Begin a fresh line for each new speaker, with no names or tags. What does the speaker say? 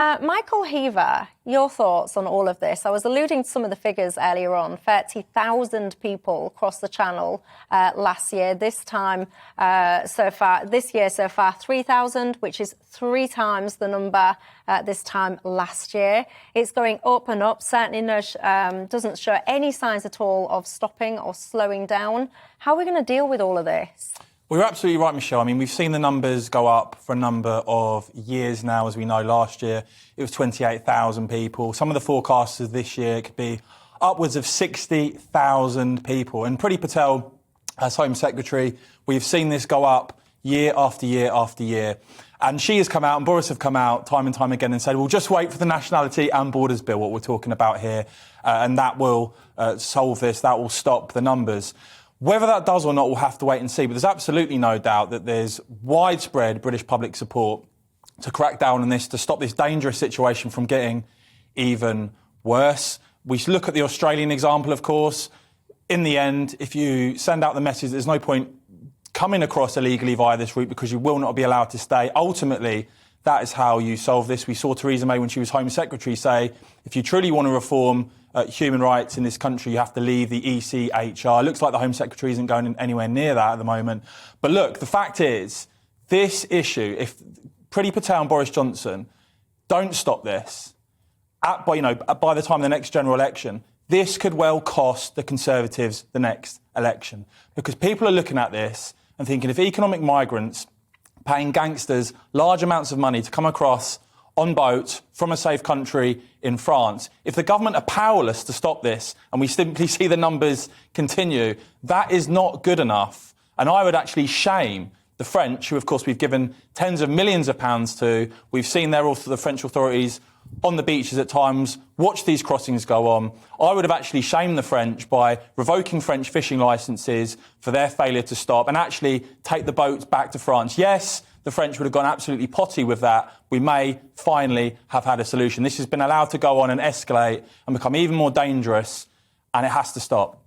Michael Heaver, your thoughts on all of this? I was alluding to some of the figures earlier on. 30,000 people crossed the Channel last year. This year so far, 3,000, which is 3 times the number this time last year. It's going up and up. Certainly doesn't show any signs at all of stopping or slowing down. How are we going to deal with all of this?
Well, you're absolutely right, Michelle. I mean, we've seen the numbers go up for a number of years now. As we know, last year it was 28,000 people. Some of the forecasters this year could be upwards of 60,000 people. And Priti Patel, as Home Secretary, we've seen this go up year after year after year. And she has come out and Boris have come out time and time again and said, well, just wait for the Nationality and Borders Bill, what we're talking about here, and that will solve this, that will stop the numbers. Whether that does or not, we'll have to wait and see. But there's absolutely no doubt that there's widespread British public support to crack down on this, to stop this dangerous situation from getting even worse. We look at the Australian example, of course. In the end, if you send out the message, there's no point coming across illegally via this route because you will not be allowed to stay. Ultimately, that is how you solve this. We saw Theresa May, when she was Home Secretary, say, if you truly want to reform human rights in this country, you have to leave the ECHR. It looks like the Home Secretary isn't going anywhere near that at the moment. But look, the fact is, this issue, if Priti Patel and Boris Johnson don't stop this, by the time of the next general election, this could well cost the Conservatives the next election. Because people are looking at this and thinking, if economic migrants paying gangsters large amounts of money to come across on boats from a safe country in France, if the government are powerless to stop this and we simply see the numbers continue, that is not good enough. And I would actually shame the French, who, of course, we've given tens of millions of pounds to. We've seen the French authorities on the beaches at times watch these crossings go on. I would have actually shamed the French by revoking French fishing licences for their failure to stop and actually take the boats back to France. Yes, the French would have gone absolutely potty with that. We may finally have had a solution. This has been allowed to go on and escalate and become even more dangerous, and it has to stop.